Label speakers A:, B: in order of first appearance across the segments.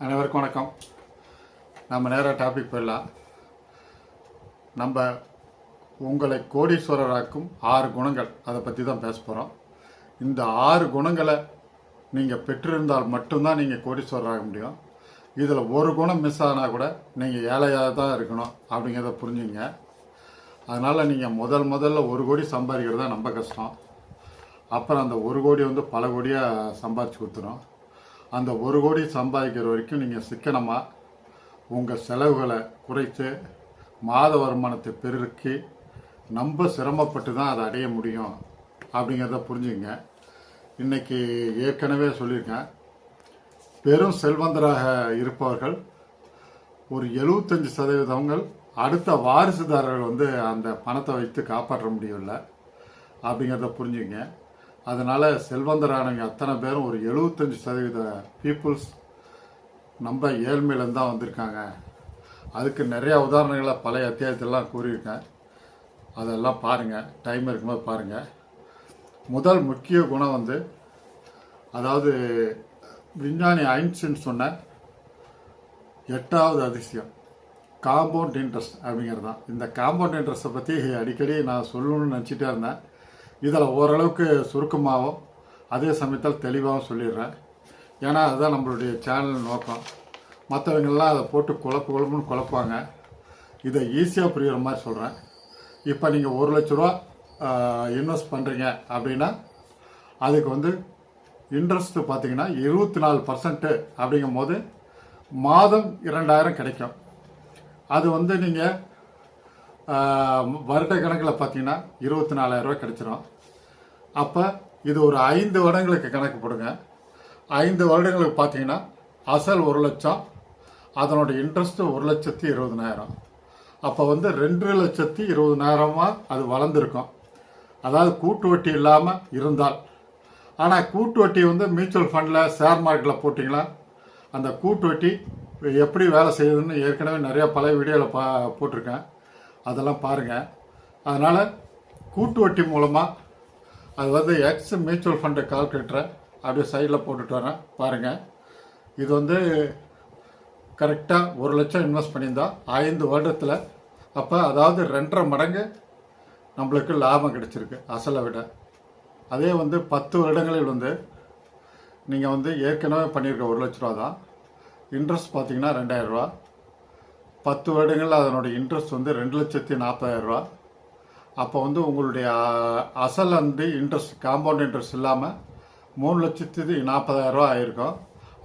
A: அனைவருக்கும் வணக்கம். நம்ம நேராக டாபிக் போயிடலாம். நம்ம உங்களை கோடீஸ்வரராக்கும் 6 குணங்கள், அதை பற்றி தான் பேச போகிறோம். இந்த 6 குணங்களை நீங்கள் பெற்றிருந்தால் மட்டும்தான் நீங்கள் கோடீஸ்வரராக முடியும். இதில் ஒரு குணம் மிஸ் ஆனால் கூட நீங்கள் ஏழையாக தான் இருக்கணும் அப்படிங்கிறத புரிஞ்சுங்க. அதனால் நீங்கள் முதல்ல 1 கோடி சம்பாதிக்கிறது தான் ரொம்ப கஷ்டம். அப்புறம் அந்த 1 கோடி பல கோடியாக சம்பாதிச்சு கொடுத்துரும். அந்த 1 கோடி சம்பாதிக்கிற வரைக்கும் நீங்கள் சிக்கனமாக உங்கள் செலவுகளை குறைத்து மாத வருமானத்தை பெருக்கி ரொம்ப சிரமப்பட்டு தான் அதை அடைய முடியும் அப்படிங்கிறத புரிஞ்சுங்க. இன்றைக்கி ஏற்கனவே சொல்லியிருக்கேன், பெரும் செல்வந்தராக இருப்பவர்கள் ஒரு 75% அடுத்த வாரிசுதாரர்கள் அந்த பணத்தை வைத்து காப்பாற்ற முடியவில்லை அப்படிங்கிறத புரிஞ்சுங்க. அதனால் செல்வந்தரானவங்க அத்தனை பேரும் ஒரு 75% பீப்புள்ஸ் நம்ம ஏழ்மையிலேருந்து தான் வந்திருக்காங்க. அதுக்கு நிறையா உதாரணங்களை பழைய அத்தியாயத்திலலாம் கூறியிருக்கேன். அதெல்லாம் பாருங்கள், டைம் இருக்கும்போது பாருங்கள். முதல் முக்கிய குணம் அதாவது விஞ்ஞானி ஐன்ஸ்டீன் சொன்ன 8வது அதிசயம் காம்பவுண்ட் இன்ட்ரெஸ்ட் அப்படிங்கிறது தான். இந்த காம்பவுண்ட் இன்ட்ரெஸ்ட்டை பற்றி அடிக்கடி நான் சொல்லணும்னு நினச்சிட்டே இருந்தேன். இதில் ஓரளவுக்கு சுருக்கமாகவும் அதே சமயத்தில் தெளிவாகவும் சொல்லிடுறேன். ஏன்னா அதுதான் நம்மளுடைய சேனல் நோக்கம். மற்றவங்கெல்லாம் அதை போட்டு குழப்புன்னு குழப்பாங்க. இதை ஈஸியாக புரிகிற மாதிரி சொல்கிறேன். இப்போ நீங்கள் 1 லட்ச ரூபா இன்வெஸ்ட் பண்ணுறீங்க அப்படின்னா அதுக்கு இன்ட்ரெஸ்ட்டு பார்த்தீங்கன்னா 24% அப்படிங்கும் போது மாதம் 2000 கிடைக்கும். அது நீங்கள் வருட கணக்கில் பார்த்தீங்கன்னா 24,000 ரூபாய் கிடைச்சிரும். அப்போ இது ஒரு 5 வருடங்களுக்கு கணக்கு போடுங்க. 5 வருடங்களுக்கு பார்த்தீங்கன்னா அசல் 1 லட்சம், அதனோட இன்ட்ரெஸ்ட்டு 1,20,000. அப்போ 2,20,000 அது வளர்ந்துருக்கும். அதாவது கூட்டு வட்டி இல்லாமல் இருந்தால். ஆனால் கூட்டு வட்டி மியூச்சுவல் ஃபண்டில் ஷேர் மார்க்கெட்டில் போட்டிங்களா அந்த கூட்டு வட்டி எப்படி வேலை செய்யுதுன்னு ஏற்கனவே நிறையா பழைய வீடியோவில் போட்டிருக்கேன். அதெல்லாம் பாருங்கள். அதனால் கூட்டு வட்டி மூலமாக அது எக்ஸ் மியூச்சுவல் ஃபண்டு கால்குலேட்டரை அப்படியே சைடில் போட்டுட்டு வரேன் பாருங்கள். இது கரெக்டாக 1 லட்சம் இன்வெஸ்ட் பண்ணியிருந்தா 5 வருடத்தில் அப்போ அதாவது 2.5 மடங்கு நம்மளுக்கு லாபம் கிடைச்சிருக்கு அசலை விட. அதே 10 வருடங்களில் நீங்கள் ஏற்கனவே பண்ணியிருக்க 1 லட்ச ரூபா தான். இன்ட்ரெஸ்ட் பார்த்தீங்கன்னா 2,000 ரூபா. 10 வருடங்களில் அதனுடைய இன்ட்ரெஸ்ட் 2,40,000 ரூபா. அப்போ உங்களுடைய அசல் இன்ட்ரெஸ்ட் காம்பவுண்ட் இன்ட்ரெஸ்ட் இல்லாமல் 3,40,000 ரூபா ஆயிருக்கும்.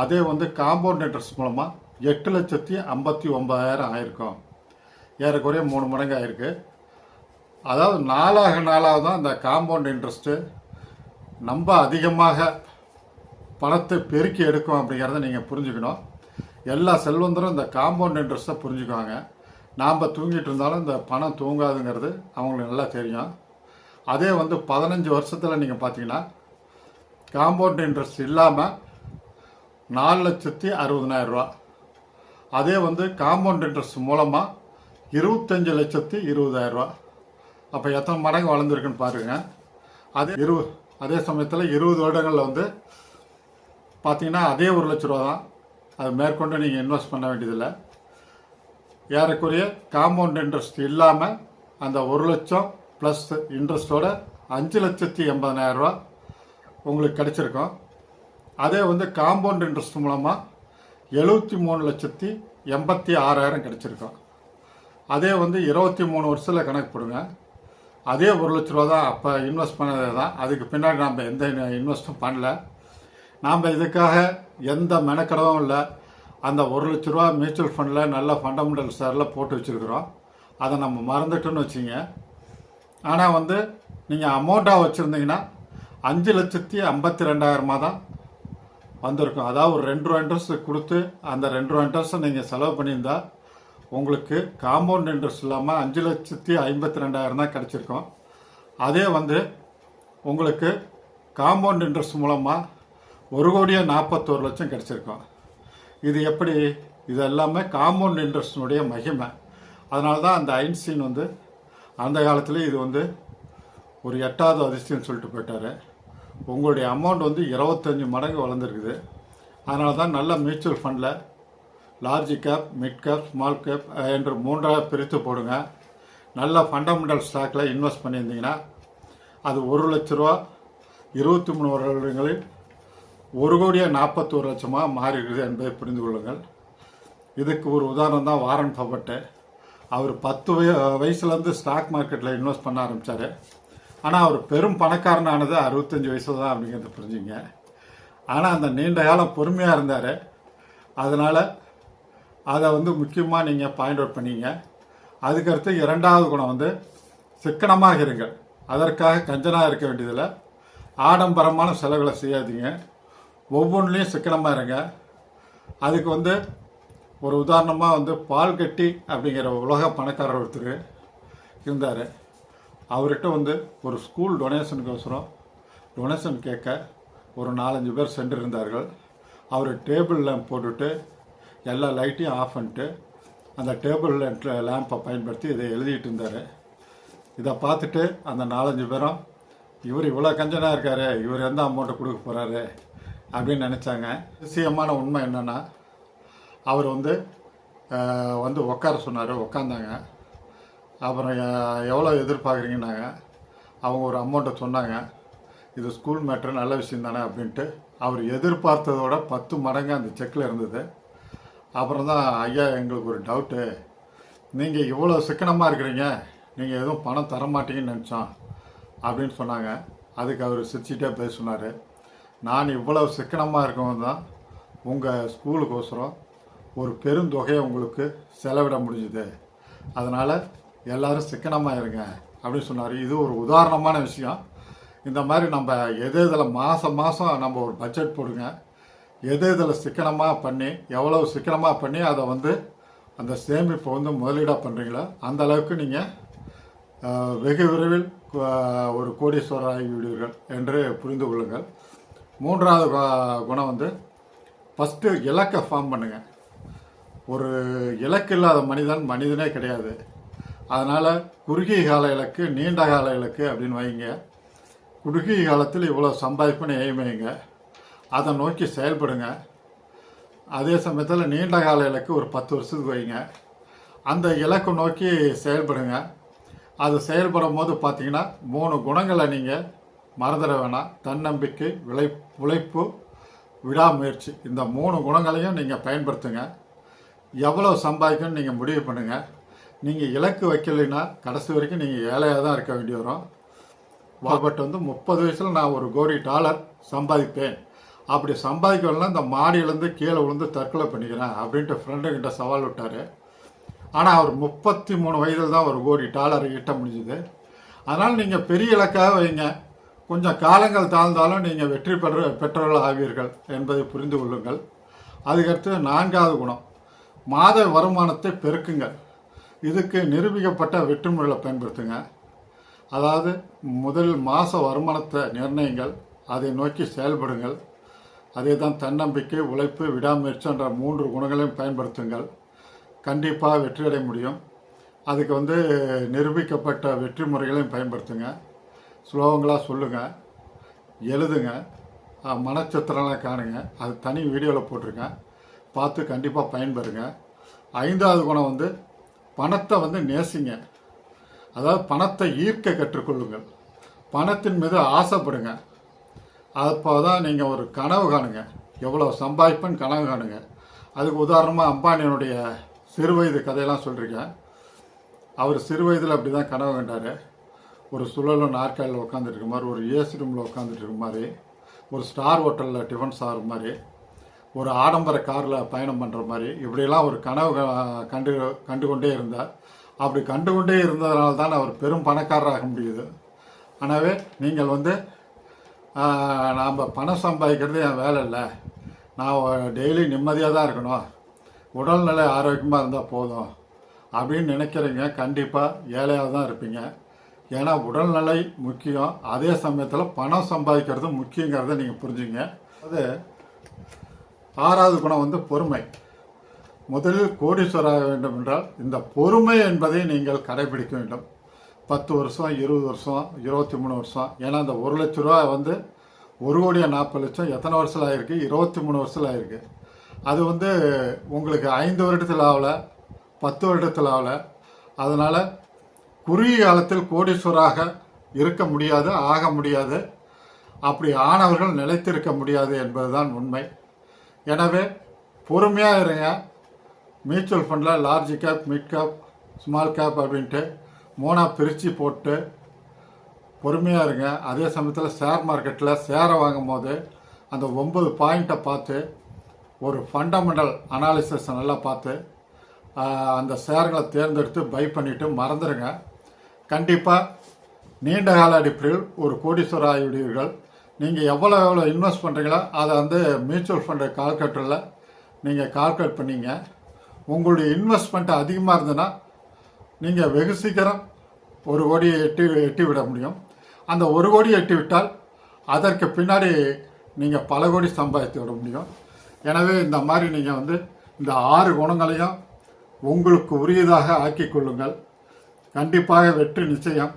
A: அதே காம்பவுண்ட் இன்ட்ரெஸ்ட் மூலமாக 8,59,000 ஆயிருக்கும். ஏறக்குறைய 3 மடங்கு ஆயிருக்கு. அதாவது நாளாக தான் இந்த காம்பவுண்ட் இன்ட்ரெஸ்ட்டு ரொம்ப அதிகமாக பணத்தை பெருக்கி எடுக்கும் அப்படிங்கிறத நீங்கள் புரிஞ்சுக்கணும். எல்லா செல்வந்தரும் இந்த காம்பவுண்ட் இன்ட்ரெஸ்ட்டை புரிஞ்சுக்குவாங்க. நாம் தூங்கிட்டு இருந்தாலும் இந்த பணம் தூங்காதுங்கிறது அவங்களுக்கு நல்லா தெரியும். அதே 15 வருஷத்தில் நீங்கள் பார்த்தீங்கன்னா காம்பவுண்ட் இன்ட்ரெஸ்ட் இல்லாமல் 4,60,000 ரூபா. அதே காம்பவுண்ட் இன்ட்ரெஸ்ட் மூலமாக 25,20,000 ரூபா. அப்போ எத்தனை மடங்கு வளர்ந்துருக்குன்னு பாருங்க. அதே சமயத்தில் 20 வருடங்களில் பார்த்தீங்கன்னா அதே 1 லட்ச ரூபா தான். அது மேற்கொண்டு நீங்கள் இன்வெஸ்ட் பண்ண வேண்டியதில்லை. ஏறக்குறைய காம்பவுண்ட் இன்ட்ரெஸ்ட் இல்லாமல் அந்த 1 லட்சம் ப்ளஸ் இன்ட்ரெஸ்ட்டோட 5,80,000 ரூபா உங்களுக்கு கிடைச்சிருக்கும். அதே காம்பவுண்ட் இன்ட்ரெஸ்ட் மூலமாக 73,86,000 கிடைச்சிருக்கும். அதே 23 வருஷத்தில் கணக்கு போடுங்க. அதே 1 லட்ச ரூபா தான் அப்போ இன்வெஸ்ட் பண்ணதே தான். அதுக்கு பின்னாடி நம்ம எந்த இன்வெஸ்ட்டும் பண்ணல. நாம் இதுக்காக எந்த மெனக்கடவும் இல்லை. அந்த 1 லட்ச ரூபா மியூச்சுவல் ஃபண்டில் நல்ல ஃபண்டமெண்டல் ஷேரில் போட்டு வச்சுருக்குறோம். அதை நம்ம மறந்துட்டோன்னு வச்சிங்க. ஆனால் நீங்கள் அமௌண்ட்டாக வச்சுருந்தீங்கன்னா 5,52,000 தான் வந்திருக்கும். அதாவது ஒரு 2 ரூபா இன்ட்ரெஸ்ட் கொடுத்து அந்த 2 ரூபா இன்ட்ரெஸ்ட்டை நீங்கள் செலவு பண்ணியிருந்தால் உங்களுக்கு காம்பவுண்ட் இன்ட்ரெஸ்ட் இல்லாமல் 5,52,000 தான் கிடச்சிருக்கும். அதே உங்களுக்கு காம்பவுண்ட் இன்ட்ரெஸ்ட் மூலமாக 1,41,00,000 கிடச்சிருக்கும். இது எப்படி? இது எல்லாமே காம்பவுண்ட் இன்ட்ரெஸ்டினுடைய மகிமை. அதனால தான் அந்த ஐன்ஸ்டீன் அந்த காலத்தில் இது ஒரு 8வது அதிசயம்னு சொல்லிட்டு போயிட்டார். உங்களுடைய அமௌண்ட் 25 மடங்கு வளர்ந்துருக்குது. அதனால தான் நல்ல மியூச்சுவல் ஃபண்டில் large cap, mid cap, small cap என்று மூன்றாக பிரித்து போடுங்க. நல்ல ஃபண்டமெண்டல் ஸ்டாக்கில் இன்வெஸ்ட் பண்ணியிருந்தீங்கன்னா அது 1 லட்ச ரூபா 23 வருடங்களில் 1,41,00,000 மாறிடுது என்பதை புரிந்து கொள்ளுங்கள். இதுக்கு ஒரு உதாரணம் தான் வாரன் பஃபெட்டு. அவர் 10 வயசுலேருந்து ஸ்டாக் மார்க்கெட்டில் இன்வெஸ்ட் பண்ண ஆரம்பித்தார். ஆனால் அவர் பெரும் பணக்காரனானது 65 வயசில் தான் அப்படிங்கிறத புரிஞ்சுங்க. ஆனால் அந்த நீண்ட காலம் பொறுமையாக இருந்தார். அதனால் அதை முக்கியமாக நீங்கள் பாயிண்ட் அவுட் பண்ணிங்க. அதுக்கடுத்து 2வது குணம் சிக்கனமாக இருங்கள். அதற்காக கஞ்சனாக இருக்க வேண்டியதில்லை. ஆடம்பரமான செலவுகளை செய்யாதீங்க. ஒவ்வொன்றிலையும் சிக்கனமாக இருங்க. அதுக்கு ஒரு உதாரணமாக பால் கட்டி அப்படிங்கிற உலக பணக்காரர் ஒருத்தர் இருந்தார். அவர்கிட்ட ஒரு ஸ்கூல் டொனேஷன் கேட்க ஒரு 4-5 பேர் சென்றிருந்தார்கள். அவர் டேபிள் லேம்ப் போட்டுட்டு எல்லா லைட்டையும் ஆஃப் பண்ணிட்டு அந்த டேபிள் லேம்பை பயன்படுத்தி இதை எழுதிட்டு இருந்தார். இதை பார்த்துட்டு அந்த 4-5 பேரும் இவர் இவ்வளோ கஞ்சனாக இருக்காரு, இவர் எந்த அமௌண்ட்டை கொடுக்க போகிறாரு அப்படின்னு நினச்சாங்க. விஷயமான உண்மை என்னென்னா, அவர் உட்கார சொன்னார். உட்காந்தாங்க. அப்புறம் எவ்வளோ எதிர்பார்க்குறீங்கன்னாங்க. அவங்க ஒரு அமௌண்ட்டை சொன்னாங்க. இது ஸ்கூல் மேட்ரு, நல்ல விஷயம் தானே அப்படின்ட்டு. அவர் எதிர்பார்த்ததோட 10 மடங்கு அந்த செக்கில் இருந்தது. அப்புறம் தான், ஐயா எங்களுக்கு ஒரு டவுட்டு, நீங்கள் இவ்வளோ சிக்கனமாக இருக்கிறீங்க, நீங்கள் எதுவும் பணம் தரமாட்டீங்கன்னு நினச்சோம் அப்படின்னு சொன்னாங்க. அதுக்கு அவர் சிரிச்சிட்டே பேசினார். நான் இவ்வளவு சிக்கனமாக இருக்கவங்க தான் உங்கள் ஸ்கூலுக்கோசரம் ஒரு பெருந்தொகையை உங்களுக்கு செலவிட முடிஞ்சுது. அதனால் எல்லோரும் சிக்கனமாக இருங்க அப்படின்னு சொன்னார். இது ஒரு உதாரணமான விஷயம். இந்த மாதிரி நம்ம இதில் மாதம் நம்ம ஒரு பட்ஜெட் போடுங்க. இதில் சிக்கனமாக பண்ணி, எவ்வளவு சிக்கனமாக பண்ணி அதை அந்த சேமிப்பை முதலீடாக பண்ணுறீங்களோ அந்த அளவுக்கு நீங்கள் வெகு விரைவில் ஒரு கோடீஸ்வரர் ஆகிவிடுவீர்கள் என்று புரிந்து கொள்ளுங்கள். 3வது குணம் ஃபஸ்ட்டு இலக்கை ஃபார்ம் பண்ணுங்கள். ஒரு இலக்கு இல்லாத மனிதனே கிடையாது. அதனால் குறுகிய கால இலக்கு, நீண்ட கால இலக்கு அப்படின்னு வைங்க. குறுகிய காலத்தில் இவ்வளோ சம்பாதிப்புன்னு எய்மைங்க, அதை நோக்கி செயல்படுங்க. அதே சமயத்தில் நீண்ட கால இலக்கு ஒரு 10 வருஷத்துக்கு வைங்க. அந்த இலக்கை நோக்கி செயல்படுங்க. அது செயல்படும் போது பார்த்தீங்கன்னா 3 குணங்களை நீங்கள் மறந்துட வேணாம். தன்னம்பிக்கை, உழைப்பு, விடாமுயற்சி. இந்த 3 குணங்களையும் நீங்கள் பயன்படுத்துங்க. எவ்வளோ சம்பாதிக்கணும்னு நீங்கள் முடிவு பண்ணுங்கள். நீங்கள் இலக்கு வைக்கலைன்னா கடைசி வரைக்கும் நீங்கள் ஏழையாக தான் இருக்க வேண்டி வரும். பட் 30 வயசில் நான் $1 கோடி சம்பாதிப்பேன், அப்படி சம்பாதிக்கணும்னா இந்த மாடியிலேருந்து கீழே விழுந்து தற்கொலை பண்ணிக்கிறேன் அப்படின்ட்டு ஃப்ரெண்டுக்கிட்ட சவால் விட்டார். ஆனால் அவர் 33 வயதில் தான் $1 கோடி ஈட்ட முடிஞ்சுது. அதனால் நீங்கள் பெரிய இலக்காக வைங்க. கொஞ்சம் காலங்கள் தாழ்ந்தாலும் நீங்கள் வெற்றி பெற்றவர்கள் ஆவீர்கள் என்பதை புரிந்து கொள்ளுங்கள். அதுக்கடுத்து 4வது குணம், மாத வருமானத்தை பெருக்குங்கள். இதுக்கு நிரூபிக்கப்பட்ட வெற்றி முறைகளை பயன்படுத்துங்க. அதாவது முதலில் மாத வருமானத்தை நிர்ணயிங்கள், அதை நோக்கி செயல்படுங்கள். அதே தான் தன்னம்பிக்கை, உழைப்பு, விடாமுயற்சி என்ற 3 குணங்களையும் பயன்படுத்துங்கள். கண்டிப்பாக வெற்றியடைய முடியும். அதுக்கு நிரூபிக்கப்பட்ட வெற்றி முறைகளையும் பயன்படுத்துங்க. ஸ்லோகங்களாக சொல்லுங்கள், எழுதுங்க, மனச்சித்திரம்லாம் காணுங்க. அது தனி வீடியோவில் போட்டிருக்கேன், பார்த்து கண்டிப்பாக பயன்பெறுங்க. 5வது குணம் பணத்தை நேசிங்க. அதாவது பணத்தை ஈர்க்க கற்றுக்கொள்ளுங்கள். பணத்தின் மீது ஆசைப்படுங்க. அப்போ தான் நீங்கள் ஒரு கனவு காணுங்க, எவ்வளோ சம்பாதிப்புன்னு கனவு காணுங்க. அதுக்கு உதாரணமாக அம்பானியனுடைய சிறுவயது கதையெல்லாம் சொல்லியிருக்கேன். அவர் சிறுவயதில் அப்படி தான் கனவு கண்டார். ஒரு சுழலும் நாற்காலியில் உட்காந்துட்டு இருக்க மாதிரி, ஒரு ஏசி ரூமில் உட்காந்துட்டு இருக்க மாதிரி, ஒரு ஸ்டார் ஹோட்டலில் டிஃபன் சாப்பிட்ற மாதிரி, ஒரு ஆடம்பர காரில் பயணம் பண்ணுற மாதிரி, இப்படியெல்லாம் ஒரு கனவு கண்டு கொண்டே இருந்தார். அப்படி கண்டுகொண்டே இருந்ததுனால தான் அவர் பெரும் பணக்காரராக முடியுது. எனவே நீங்கள் நாம் பணம் சம்பாதிக்கிறது என் வேலை இல்லை, நான் டெய்லி நிம்மதியாக தான் இருக்கணும், உடல்நிலை ஆரோக்கியமாக இருந்தால் போதும் அப்படின்னு நினைக்கிறீங்க, கண்டிப்பாக ஏழையாக தான் இருப்பீங்க. ஏன்னா உடல்நிலை முக்கியம், அதே சமயத்தில் பணம் சம்பாதிக்கிறது முக்கியங்கிறத நீங்கள் புரிஞ்சுங்க. அது 6வது குணம் பொறுமை. முதலில் கோடீஸ்வராக வேண்டும் என்றால் இந்த பொறுமை என்பதை நீங்கள் கடைபிடிக்க வேண்டும். 10 வருஷம், 20 வருஷம், 23 வருஷம். ஏன்னா இந்த 1 லட்ச ரூபா $1,40,00,000 எத்தனை வருஷத்தில் ஆகிருக்கு? 23 வருஷத்தில் ஆகிருக்கு. அது வந்து உங்களுக்கு 5 வருடத்தில் ஆகலை, 10 வருடத்தில் ஆகலை. அதனால் குறுகிய காலத்தில் கோடீஸ்வராக இருக்க முடியாது, ஆக முடியாது. அப்படி ஆனவர்கள் நிலைத்திருக்க முடியாது என்பதுதான் உண்மை. எனவே பொறுமையாக இருங்க. மியூச்சுவல் ஃபண்டில் large cap, mid cap, small cap அப்படின்ட்டு 3ஆக பிரித்து போட்டு பொறுமையாக இருங்க. அதே சமயத்தில் ஷேர் மார்க்கெட்டில் ஷேரை வாங்கும் போது அந்த 9 பாயிண்ட்டை பார்த்து ஒரு ஃபண்டமெண்டல் அனாலிசிஸ் நல்லா பார்த்து அந்த ஷேர்களை தேர்ந்தெடுத்து பை பண்ணிவிட்டு மறந்துடுங்க. கண்டிப்பாக நீண்ட கால அடிப்படையில் ஒரு கோடீஸ்வரர் ஆகிவிடுவீர்கள். நீங்கள் எவ்வளோ இன்வெஸ்ட் பண்ணுறீங்களோ அதை வந்து மியூச்சுவல் ஃபண்டு கால்குலேட்டரில் நீங்கள் கால்குலேட் பண்ணிங்க. உங்களுடைய இன்வெஸ்ட்மெண்ட் அதிகமாக இருந்ததுன்னா நீங்கள் வெகு சீக்கிரம் 1 கோடியை எட்டி விட முடியும். அந்த 1 கோடியை எட்டி விட்டால் அதற்கு பின்னாடி நீங்கள் பல கோடி சம்பாதித்து விட முடியும். எனவே இந்த மாதிரி நீங்கள் வந்து இந்த 6 குணங்களையும் உங்களுக்கு உரியதாக ஆக்கிக் கொள்ளுங்கள். கண்டிப்பாக வெற்றி நிச்சயம்.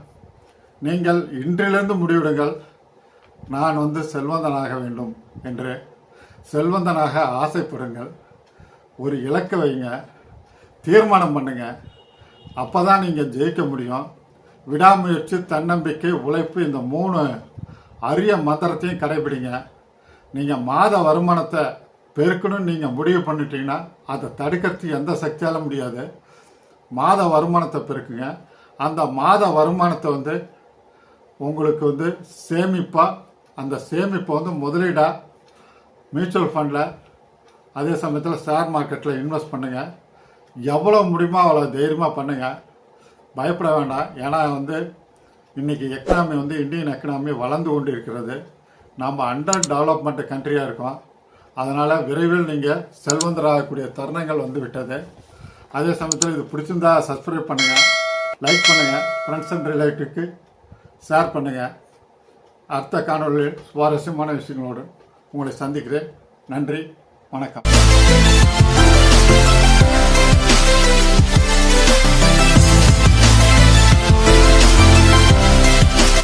A: நீங்கள் இன்றிலிருந்து முடிவிடுங்கள், நான் வந்து செல்வந்தனாக வேண்டும் என்று. செல்வந்தனாக ஆசைப்படுங்கள். ஒரு இலக்கு வைங்க, தீர்மானம் பண்ணுங்க. அப்போ தான் நீங்கள் ஜெயிக்க முடியும். விடாமுயற்சி, தன்னம்பிக்கை, உழைப்பு, இந்த 3 அரிய மந்திரத்தையும் கடைபிடிங்க. நீங்கள் மாத வருமானத்தை பெருக்கணும்னு நீங்கள் முடிவு பண்ணிட்டீங்கன்னா அதை தடுக்கிறதுக்கு எந்த சக்தியாலும் முடியாது. மாத வருமானத்தை பெருக்குங்க. அந்த மாத வருமானத்தை வந்து உங்களுக்கு வந்து சேமிப்பாக, அந்த சேமிப்பை வந்து முதலீடாக மியூச்சுவல் ஃபண்டில், அதே சமயத்தில் ஷேர் மார்க்கெட்டில் இன்வெஸ்ட் பண்ணுங்கள். எவ்வளோ முடியுமோ அவ்வளோ தைரியமாக பண்ணுங்கள். பயப்பட வேண்டாம். ஏன்னா வந்து இன்றைக்கி எக்கனாமி வந்து இந்தியன் எக்கனாமி வளர்ந்து கொண்டு இருக்கிறது. நம்ம அண்டர் டெவலப்மெண்ட் கண்ட்ரியாக இருக்கோம். அதனால் விரைவில் நீங்கள் செல்வந்தராகக்கூடிய தருணங்கள் வந்து விட்டது. அதே சமயத்தில் இது பிடிச்சிருந்தா சப்ஸ்கிரைப் பண்ணுங்கள், லைக் பண்ணுங்கள், ஃப்ரெண்ட்ஸ் அண்ட் ரிலேட்டிவ்க்கு ஷேர் பண்ணுங்கள். அடுத்த காணொலியில் சுவாரஸ்யமான விஷயங்களோடு உங்களை சந்திக்கிறேன். நன்றி, வணக்கம்.